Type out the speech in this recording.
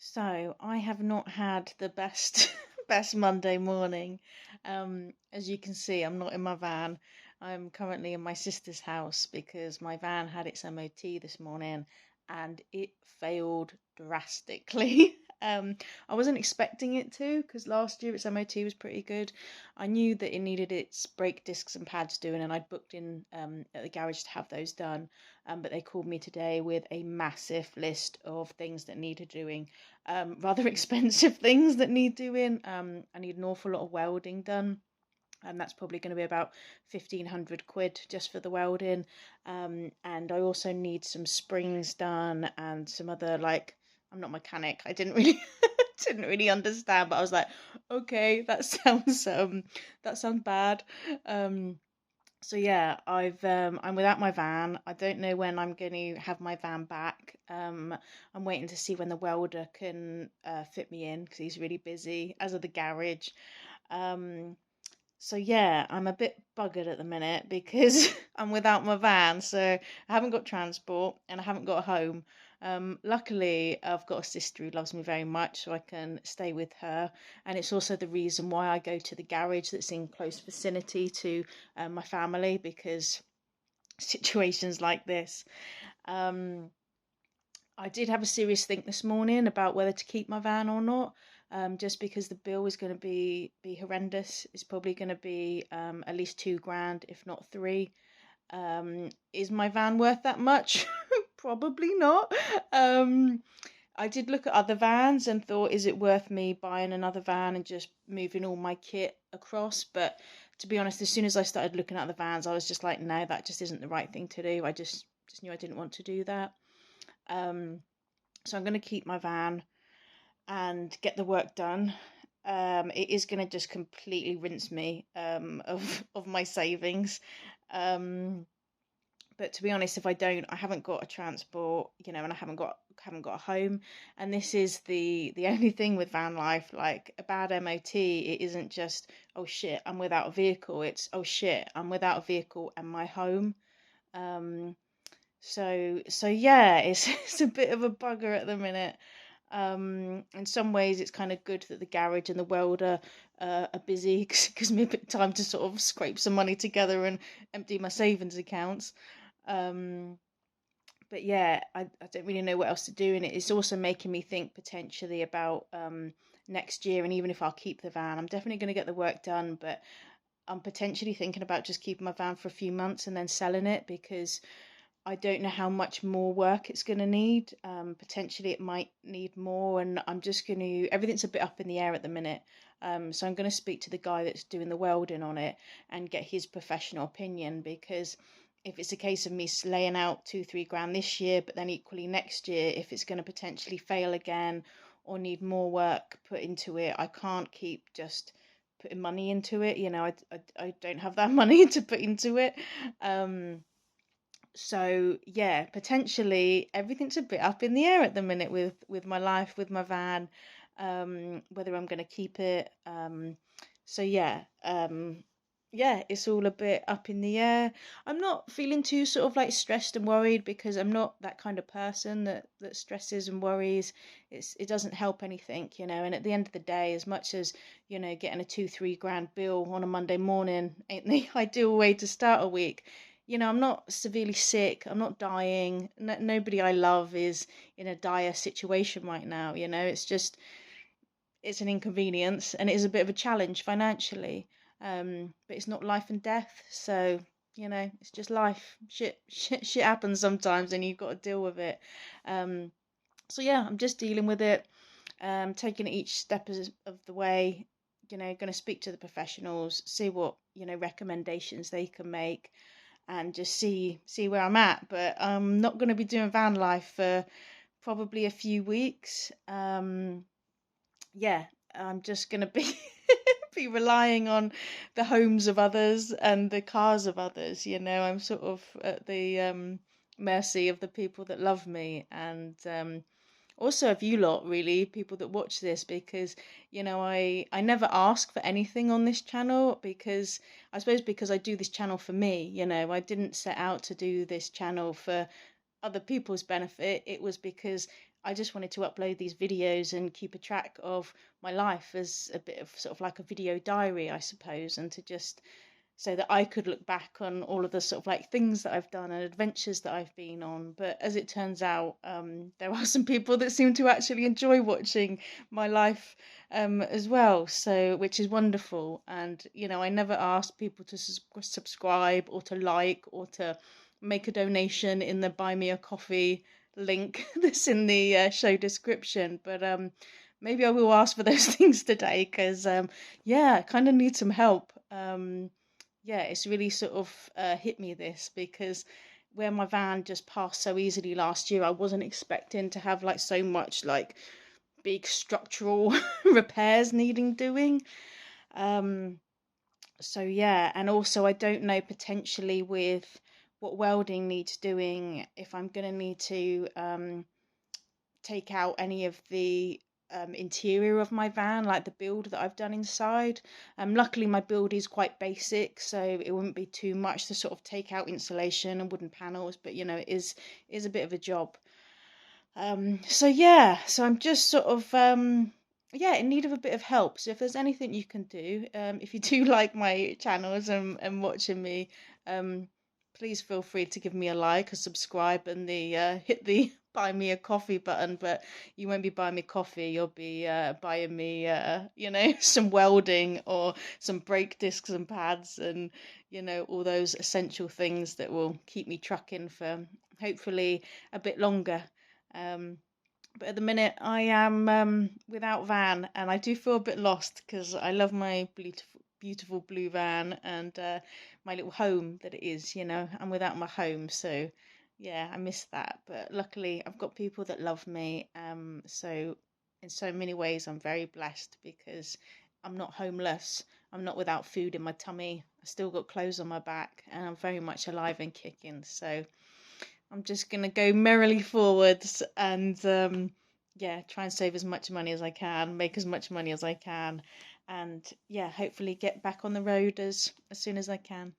So I have not had the best best Monday morning. As you can see, I'm not in my van. I'm currently in my sister's house because my van had its MOT this morning and it failed drastically. Um, I wasn't expecting it to because last year its MOT was pretty good. I knew that it needed its brake discs and pads doing, and I'd booked in at the garage to have those done. But they called me today with a massive list of things that needed doing, rather expensive things that need doing. I need an awful lot of welding done, and that's probably going to be about 1,500 quid just for the welding. And I also need some springs done and some other, like, I'm not a mechanic. I didn't really didn't really understand, but I was like, okay, that sounds bad. Um, so yeah, I'm without my van. I don't know when I'm going to have my van back. I'm waiting to see when the welder can fit me in because he's really busy, as are the garage. Um, so yeah, I'm a bit buggered at the minute because I'm without my van, so I haven't got transport and I haven't got a home. Luckily, I've got a sister who loves me very much, so I can stay with her. And it's also the reason why I go to the garage that's in close vicinity to my family because situations like this. Um, I did have a serious think this morning about whether to keep my van or not, just because the bill is going to be horrendous. It's probably going to be at least 2 grand, if not three. Is my van worth that much? Probably not. Um, I did look at other vans and thought, is it worth me buying another van and just moving all my kit across? But to be honest, as soon as I started looking at the vans, I was just like, no, that just isn't the right thing to do. I just knew I didn't want to do that. Um, so I'm going to keep my van and get the work done. It is going to just completely rinse me of my savings. Um, but to be honest, if I don't, I haven't got a transport, and I haven't got a home. And this is the only thing with van life, like a bad MOT. It isn't just, oh shit, I'm without a vehicle. It's, oh shit, I'm without a vehicle and my home. Um, so yeah, it's it's a bit of a bugger at the minute. In some ways, it's kind of good that the garage and the welder are busy because it gives me a bit of time to sort of scrape some money together and empty my savings accounts. Um, but yeah, I don't really know what else to do, and it's also making me think potentially about next year. And even if I'll keep the van, I'm definitely going to get the work done, but I'm potentially thinking about just keeping my van for a few months and then selling it because I don't know how much more work it's going to need. Potentially, it might need more, and I'm just going to. Everything's a bit up in the air at the minute. So I'm going to speak to the guy that's doing the welding on it and get his professional opinion because if it's a case of me laying out 2, 3 grand this year, but then equally next year, if it's going to potentially fail again or need more work put into it, I can't keep just putting money into it. I don't have that money to put into it. So yeah, potentially everything's a bit up in the air at the minute with my life, with my van, whether I'm going to keep it. So yeah, it's all a bit up in the air. I'm not feeling too sort of like stressed and worried because I'm not that kind of person that stresses and worries. It doesn't help anything. And at the end of the day, as much as getting a 2, 3 grand bill on a Monday morning ain't the ideal way to start a week. I'm not severely sick. I'm not dying. Nobody I love is in a dire situation right now. It's an inconvenience and it is a bit of a challenge financially. But it's not life and death. So, it's just life. Shit happens sometimes and you've got to deal with it. Um, so yeah, I'm just dealing with it, taking it each step of the way. Going to speak to the professionals, see what, recommendations they can make and just see where I'm at. But I'm not going to be doing van life for probably a few weeks. Yeah, I'm just going to be be relying on the homes of others and the cars of others. I'm sort of at the mercy of the people that love me and also of you lot, really, people that watch this, because I never ask for anything on this channel because I suppose because I do this channel for me. I didn't set out to do this channel for other people's benefit. It was because I just wanted to upload these videos and keep a track of my life as a bit of sort of like a video diary, I suppose, and to just so that I could look back on all of the sort of like things that I've done and adventures that I've been on. But as it turns out, there are some people that seem to actually enjoy watching my life as well. So, which is wonderful. And, you know, I never asked people to subscribe or to like or to make a donation in the Buy Me a Coffee link that's in the show description. But maybe I will ask for those things today because, yeah, I kind of need some help. Yeah, it's really sort of hit me this because where my van just passed so easily last year, I wasn't expecting to have like so much like big structural repairs needing doing. Um, so yeah, and also I don't know potentially with what welding needs doing if I'm gonna need to take out any of the interior of my van, like the build that I've done inside. Luckily, my build is quite basic, so it wouldn't be too much to sort of take out insulation and wooden panels. But you know, it is a bit of a job. So yeah, so I'm just sort of yeah, in need of a bit of help. So if there's anything you can do, if you do like my channels and watching me, um, please feel free to give me a like, a subscribe, and the hit the buy me a coffee button. But you won't be buying me coffee; you'll be buying me, you know, some welding or some brake discs and pads, and you know, all those essential things that will keep me trucking for hopefully a bit longer. Um, but at the minute, I am without van, and I do feel a bit lost because I love my beautiful, beautiful blue van and my little home that it is. You know, I'm without my home, so yeah, I miss that. But luckily, I've got people that love me. So in so many ways, I'm very blessed because I'm not homeless. I'm not without food in my tummy. I still got clothes on my back, and I'm very much alive and kicking. So I'm just gonna go merrily forwards and yeah, try and save as much money as I can, make as much money as I can, and yeah, hopefully get back on the road as soon as I can.